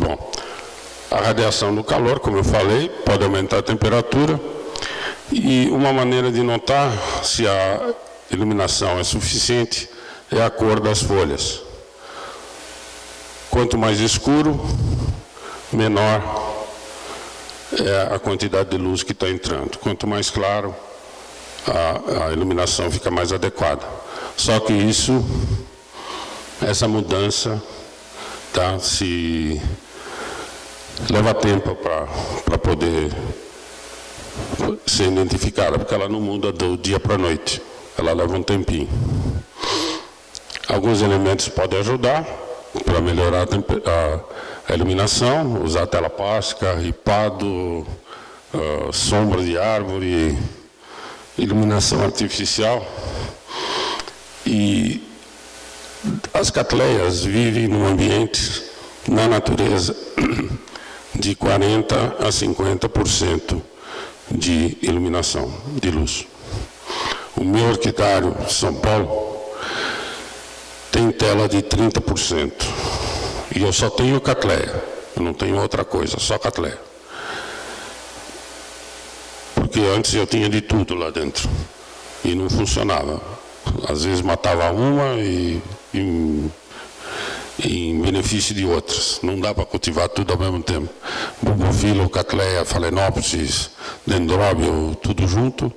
Bom, a radiação do calor, como eu falei, pode aumentar a temperatura. E uma maneira de notar se a iluminação é suficiente é a cor das folhas. Quanto mais escuro, menor é a quantidade de luz que está entrando. Quanto mais claro, a iluminação fica mais adequada. Só que essa mudança, tá, leva tempo para poder ser identificada, porque ela não muda do dia para a noite. Ela leva um tempinho. Alguns elementos podem ajudar para melhorar a iluminação, usar tela plástica, ripado, sombra de árvore, iluminação artificial. E as catleias vivem num ambiente, na natureza, de 40% a 50% de iluminação, de luz. O meu orquidário, São Paulo, tem tela de 30%. E eu só tenho catleia. Eu não tenho outra coisa, só catleia. Porque antes eu tinha de tudo lá dentro. E não funcionava. Às vezes matava uma em benefício de outras. Não dá para cultivar tudo ao mesmo tempo. Bugofila, catleia, phalaenopsis, dendróbio, tudo junto.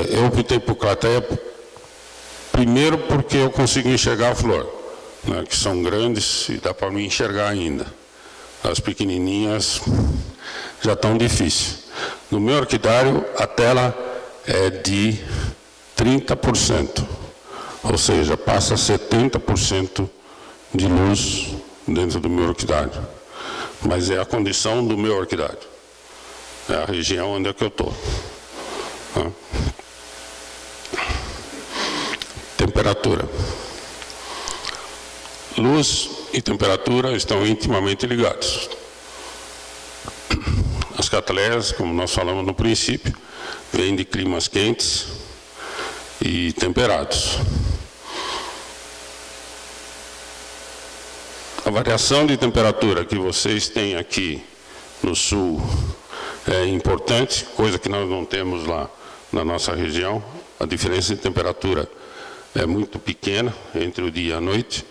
Eu optei por catleia primeiro porque eu consigo enxergar a flor, né, que são grandes e dá para me enxergar ainda. As pequenininhas já estão difíceis. No meu orquidário, a tela é de 30%, ou seja, passa 70% de luz dentro do meu orquidário. Mas é a condição do meu orquidário. É a região onde é que eu estou. Temperatura. Luz e temperatura estão intimamente ligados. As catleias, como nós falamos no princípio, vêm de climas quentes e temperados. A variação de temperatura que vocês têm aqui no sul é importante, coisa que nós não temos lá na nossa região. A diferença de temperatura é muito pequena entre o dia e a noite,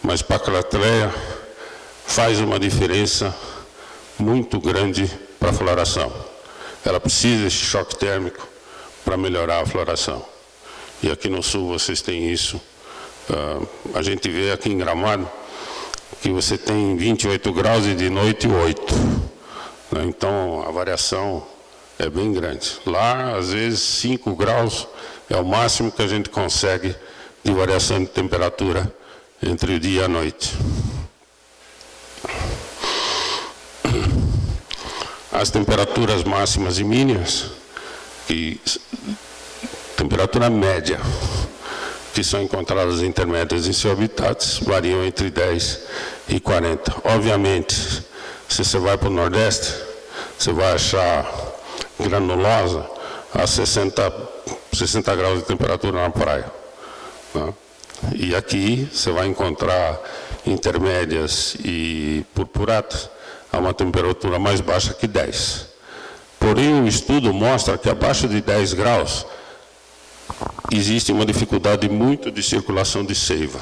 mas para a catleia faz uma diferença muito grande para a floração. Ela precisa desse choque térmico para melhorar a floração. E aqui no sul vocês têm isso. A gente vê aqui em Gramado que você tem 28 graus e de noite 8. Então a variação é bem grande. Lá, às vezes, 5 graus é o máximo que a gente consegue de variação de temperatura entre o dia e a noite. As temperaturas máximas e mínimas, temperatura média, que são encontradas intermédias em seus habitats, variam entre 10 e 40. Obviamente, se você vai para o Nordeste, você vai achar granulosa a 60 graus de temperatura na praia. E aqui você vai encontrar intermédias e purpuratas a uma temperatura mais baixa que 10. Porém, o estudo mostra que abaixo de 10 graus existe uma dificuldade muito de circulação de seiva.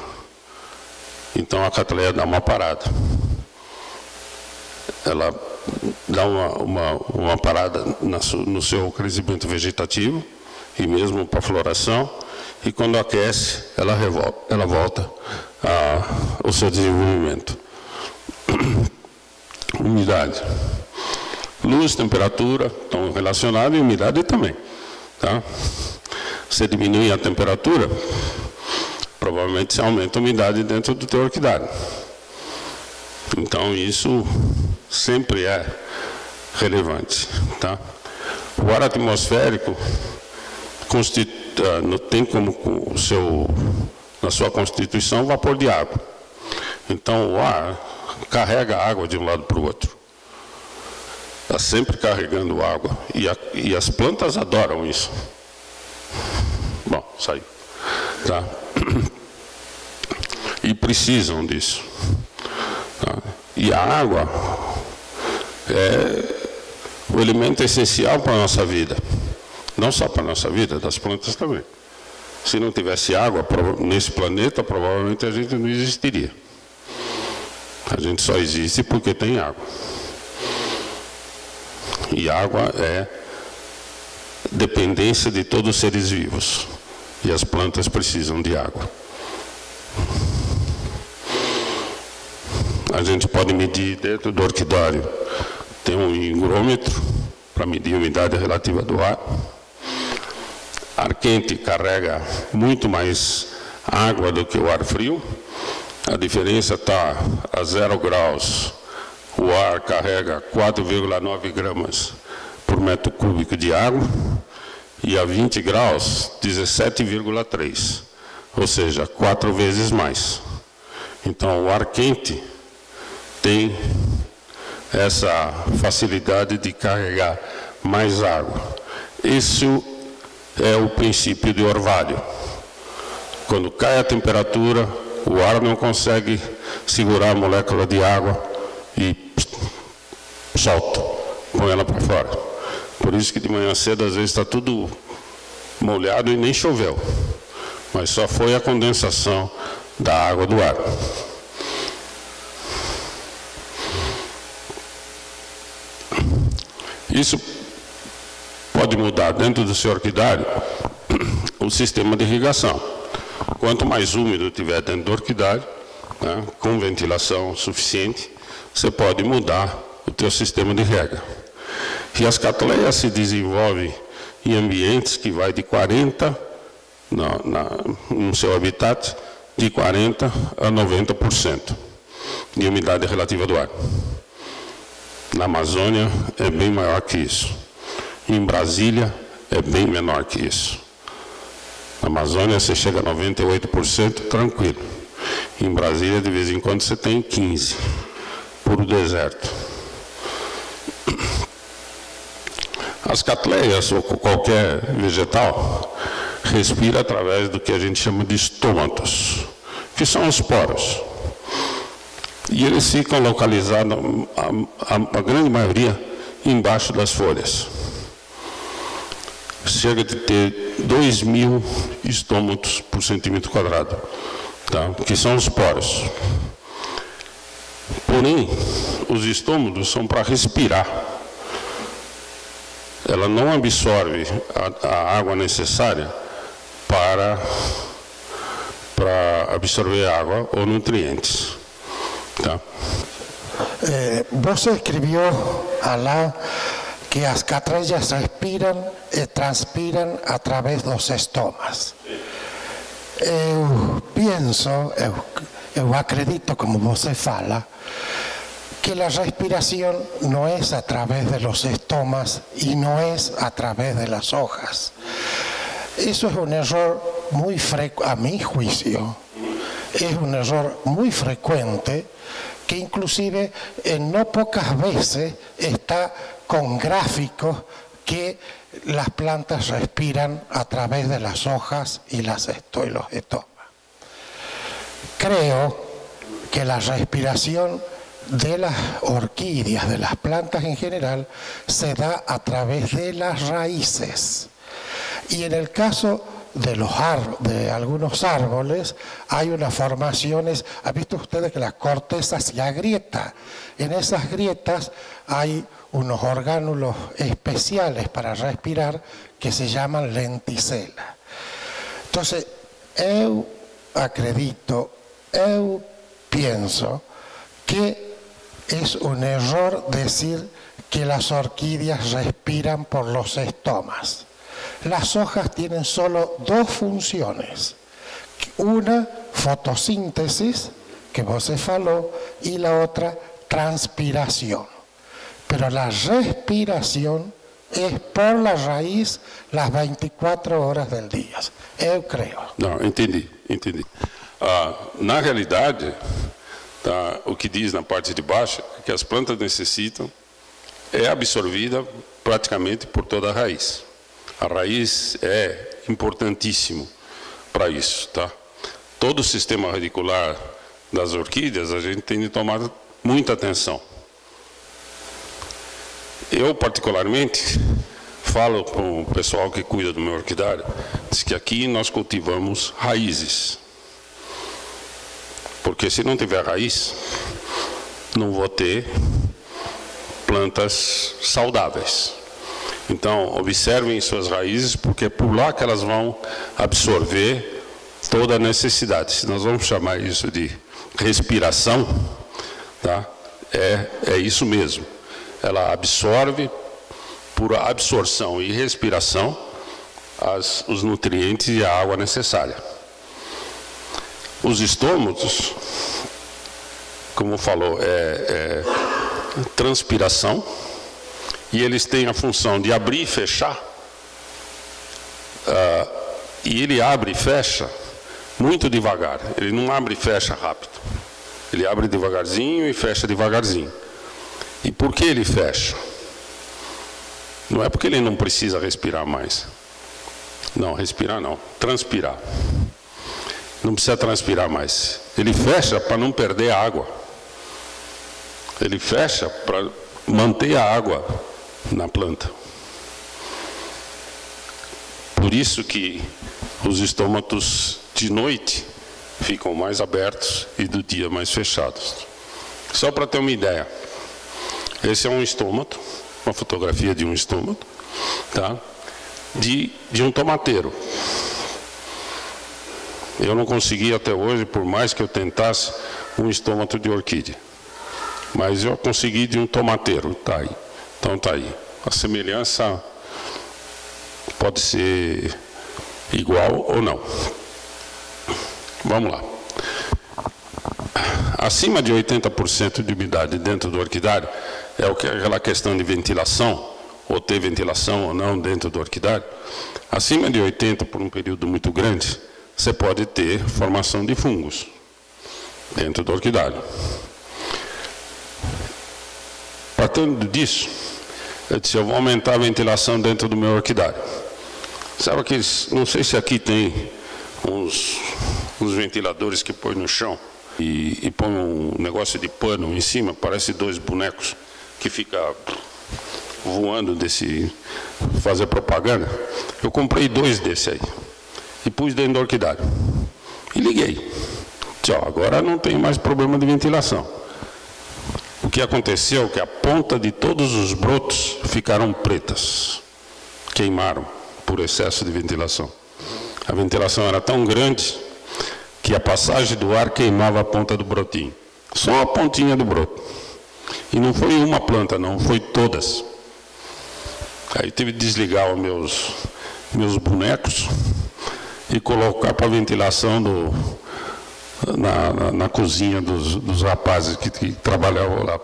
Então a catleia dá uma parada. Ela dá uma parada no seu crescimento vegetativo e mesmo para a floração. E quando aquece, ela volta ao seu desenvolvimento. Umidade. Luz, temperatura estão relacionadas e umidade também. Tá? Você diminui a temperatura, provavelmente você aumenta a umidade dentro do teu orquidário. Então isso sempre é relevante. Tá? O ar atmosférico não tem como na sua constituição vapor de água. Então o ar carrega água de um lado para o outro. Está sempre carregando água. E as plantas adoram isso. Bom, saiu. Tá? E precisam disso. Tá? E a água é o elemento essencial para a nossa vida. Não só para a nossa vida, das plantas também. Se não tivesse água nesse planeta, provavelmente a gente não existiria. A gente só existe porque tem água. E água é dependência de todos os seres vivos. E as plantas precisam de água. A gente pode medir dentro do orquidário. Tem um higrômetro para medir a umidade relativa do ar. Ar quente carrega muito mais água do que o ar frio. A diferença está a 0 graus. O ar carrega 4,9 gramas por metro cúbico de água. E a 20 graus, 17,3. Ou seja, 4 vezes mais. Então, o ar quente tem essa facilidade de carregar mais água. Isso é o princípio de orvalho. Quando cai a temperatura, o ar não consegue segurar a molécula de água e solta, põe ela para fora. Por isso que de manhã cedo, às vezes, está tudo molhado e nem choveu. Mas só foi a condensação da água do ar. Isso pode mudar dentro do seu orquidário o sistema de irrigação. Quanto mais úmido tiver dentro do orquidário, né, com ventilação suficiente, você pode mudar o teu sistema de rega. E as catleias se desenvolvem em ambientes que vai de 40, no seu habitat, de 40% a 90% de umidade relativa do ar. Na Amazônia é bem maior que isso. Em Brasília é bem menor que isso. Na Amazônia você chega a 98% tranquilo. Em Brasília, de vez em quando, você tem 15%. Puro deserto. As catleias, ou qualquer vegetal, respira através do que a gente chama de estômatos, que são os poros. E eles ficam localizados, a grande maioria, embaixo das folhas. Chega de ter 2.000 estômatos por centímetro quadrado, tá? Que são os poros. Porém, os estômatos são para respirar. Ela não absorve a água necessária para absorver água ou nutrientes. Tá. Você escreveu lá que as catreias respiram e transpiram através dos estomas. Eu penso, eu acredito, como você fala, que a respiração não é a través de los estomas e não é a través de las hojas. Isso é um erro muito frecuente, a mi juicio, é um erro muito frecuente que inclusive no pocas veces está con gráficos que las plantas respiran a través de las hojas y los estomas. Creo que la respiración de las orquídeas, de las plantas en general, se da a través de las raíces. Y en el caso de algunos árboles hay unas formaciones. ¿Han visto ustedes que la corteza se agrieta? En esas grietas hay unos orgánulos especiales para respirar que se llaman lenticelas. Entonces, eu acredito, eu pienso que es un error decir que las orquídeas respiran por los estomas. Las hojas tienen solo dos funciones. Una, fotosíntesis, que vos se faló, y la otra, transpiración. Pero la respiración es por la raíz las 24 horas del día. Eu creo. Não, entendi. Na realidade, tá, o que diz na parte de baixo é que as plantas necessitam é absorvida praticamente por toda a raiz. A raiz é importantíssimo para isso, tá? Todo o sistema radicular das orquídeas a gente tem de tomar muita atenção. Eu, particularmente, falo com o pessoal que cuida do meu orquidário, diz que aqui nós cultivamos raízes. Porque se não tiver raiz, não vou ter plantas saudáveis. Então, observem suas raízes, porque é por lá que elas vão absorver toda a necessidade. Se nós vamos chamar isso de respiração, tá? É isso mesmo. Ela absorve, por absorção e respiração, os nutrientes e a água necessária. Os estômatos, como falou, é transpiração, e eles têm a função de abrir e fechar, e ele abre e fecha muito devagar. Ele não abre e fecha rápido. Ele abre devagarzinho e fecha devagarzinho. E por que ele fecha? Não é porque ele não precisa respirar mais. Não, respirar não. Transpirar. Não precisa transpirar mais. Ele fecha para não perder a água. Ele fecha para manter a água na planta. Por isso que os estômatos de noite ficam mais abertos e do dia mais fechados. Só para ter uma ideia. Esse é um estômato, uma fotografia de um estômato, tá? De um tomateiro. Eu não consegui até hoje, por mais que eu tentasse, um estômato de orquídea. Mas eu consegui de um tomateiro, tá aí. Então tá aí. A semelhança pode ser igual ou não. Vamos lá. Acima de 80% de umidade dentro do orquidário é aquela questão de ventilação, ou ter ventilação ou não dentro do orquidário. Acima de 80% por um período muito grande, você pode ter formação de fungos dentro do orquidário. Partindo disso, eu disse, eu vou aumentar a ventilação dentro do meu orquidário. Sabe aqueles, não sei se aqui tem uns ventiladores que põe no chão e põe um negócio de pano em cima, parece dois bonecos que fica voando fazer propaganda. Eu comprei 2 desse aí e pus dentro do orquidário e liguei. Tchau, agora não tem mais problema de ventilação. O que aconteceu é que a ponta de todos os brotos ficaram pretas, queimaram por excesso de ventilação. A ventilação era tão grande que a passagem do ar queimava a ponta do brotinho. Só a pontinha do broto. E não foi uma planta, não, foi todas. Aí tive que desligar os meus bonecos e colocar para ventilação na cozinha dos rapazes que trabalhavam lá.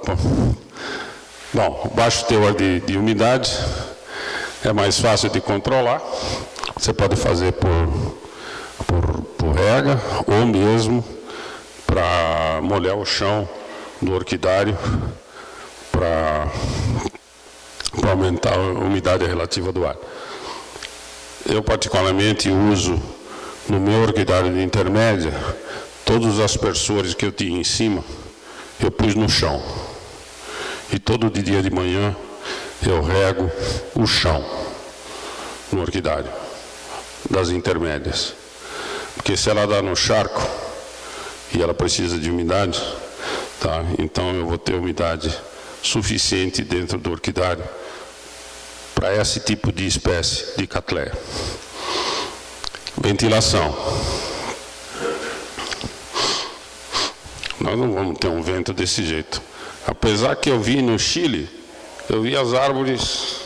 Bom, baixo teor de umidade é mais fácil de controlar. Você pode fazer por rega ou mesmo para molhar o chão do orquidário para aumentar a umidade relativa do ar. Eu particularmente uso no meu orquidário de intermédia todos os aspersores que eu tinha em cima, eu pus no chão. E todo dia de manhã eu rego o chão no orquidário das intermédias. Porque se ela dá no charco e ela precisa de umidade, tá? Então eu vou ter umidade suficiente dentro do orquidário para esse tipo de espécie de Cattleya. Ventilação. Nós não vamos ter um vento desse jeito. Apesar que eu vi no Chile, eu vi as árvores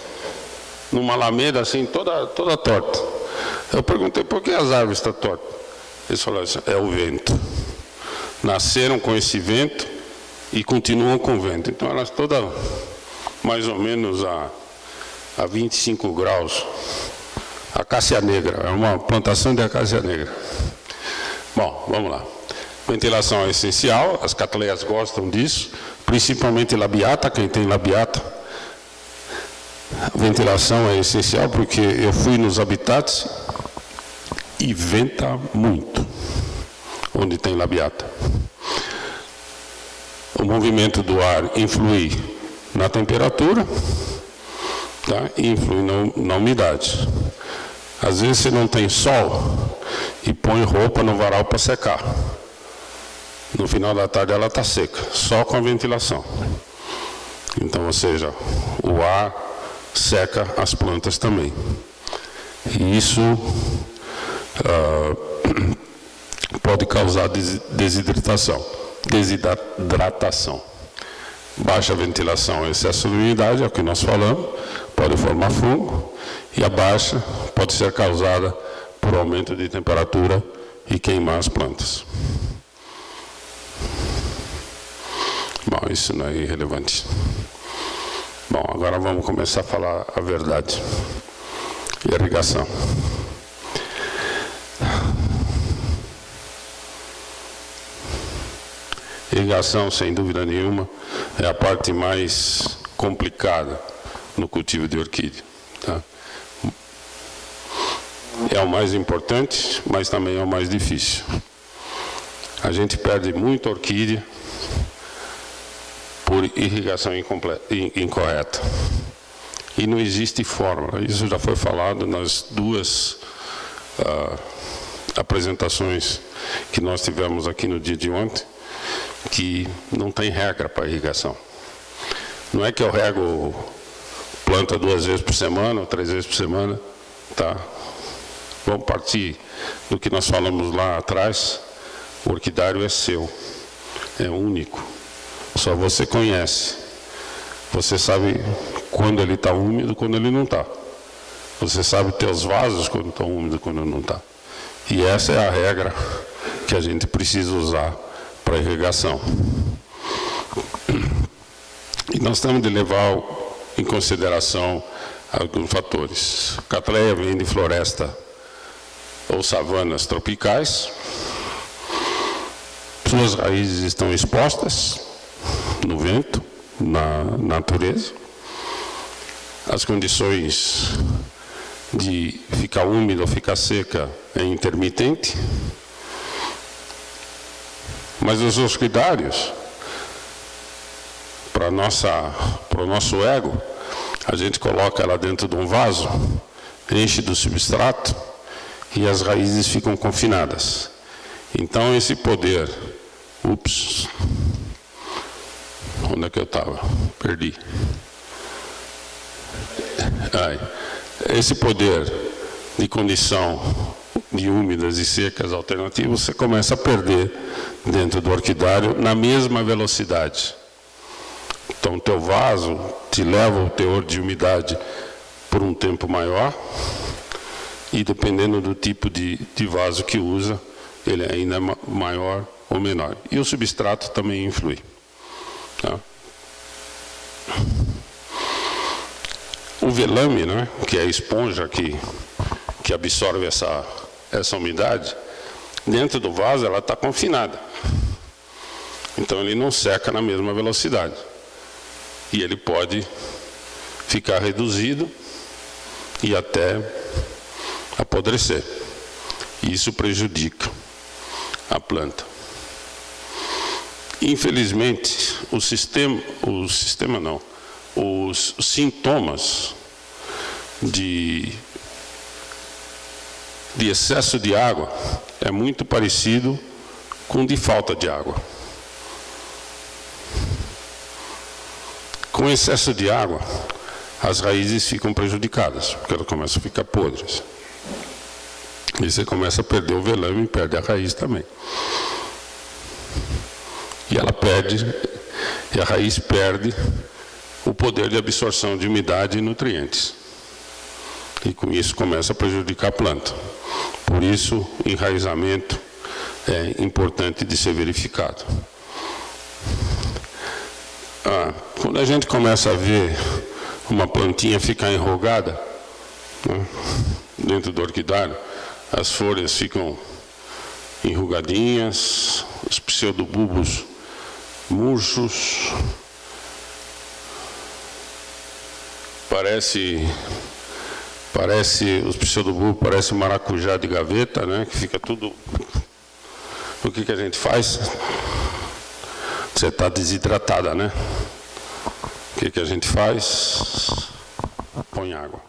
numa alameda assim, toda torta. Eu perguntei por que as árvores estão tortas. Eles falaram assim, é o vento. Nasceram com esse vento e continuam com o vento. Então elas todas mais ou menos a 25 graus. Acácia negra, é uma plantação de acácia negra. Bom, vamos lá. Ventilação é essencial, as Cattleyas gostam disso, principalmente labiata, quem tem labiata. Ventilação é essencial porque eu fui nos habitats e venta muito onde tem labiata. o movimento do ar influi na temperatura, tá? E influi na umidade. Às vezes você não tem sol e põe roupa no varal para secar. No final da tarde ela está seca, só com a ventilação. Então, ou seja, o ar seca as plantas também. E isso pode causar desidratação. Baixa ventilação, excesso de umidade, é o que nós falamos, pode formar fungo, e a baixa pode ser causada por aumento de temperatura e queimar as plantas. Bom, isso não é irrelevante. Bom, agora vamos começar a falar a verdade. Irrigação. Irrigação, sem dúvida nenhuma, é a parte mais complicada no cultivo de orquídea. Tá? É o mais importante, mas também é o mais difícil. A gente perde muita orquídea por irrigação incorreta. E não existe fórmula. Isso já foi falado nas duas apresentações que nós tivemos aqui no dia de ontem, que não tem regra para irrigação. Não é que eu rego planta 2 vezes por semana ou 3 vezes por semana, tá? Vamos partir do que nós falamos lá atrás. O orquidário é seu, é único. Só você conhece. Você sabe quando ele está úmido, quando ele não está. Você sabe teus vasos quando estão úmidos, quando não está. E essa é a regra que a gente precisa usar para irrigação. E nós temos de levar em consideração alguns fatores. A catleia vem de floresta ou savanas tropicais. Suas raízes estão expostas no vento, na natureza. As condições de ficar úmida ou ficar seca é intermitente. Mas os orquidários, para o nosso ego, a gente coloca ela dentro de um vaso, enche do substrato e as raízes ficam confinadas. Então esse poder... Ups! Onde é que eu estava? Perdi. Esse poder de condição de úmidas e secas alternativas, você começa a perder dentro do orquidário na mesma velocidade. Então, o teu vaso te leva o teor de umidade por um tempo maior e, dependendo do tipo de vaso que usa, ele ainda é maior ou menor. E o substrato também influi. Tá? O velame, né, que é a esponja que absorve essa umidade, dentro do vaso ela está confinada. Então ele não seca na mesma velocidade. E ele pode ficar reduzido e até apodrecer. E isso prejudica a planta. Infelizmente, os sintomas de excesso de água é muito parecido com de falta de água. Com excesso de água, as raízes ficam prejudicadas, porque elas começam a ficar podres. E você começa a perder o velame e perde a raiz também. E a raiz perde o poder de absorção de umidade e nutrientes. E com isso começa a prejudicar a planta. Por isso, enraizamento é importante de ser verificado. Quando a gente começa a ver uma plantinha ficar enrugada, né, dentro do orquidário, as folhas ficam enrugadinhas, os pseudobulbos murchos, os pseudobulbos parecem maracujá de gaveta, né, que fica tudo... O que a gente faz? você está desidratada, né? O que a gente faz? Põe água.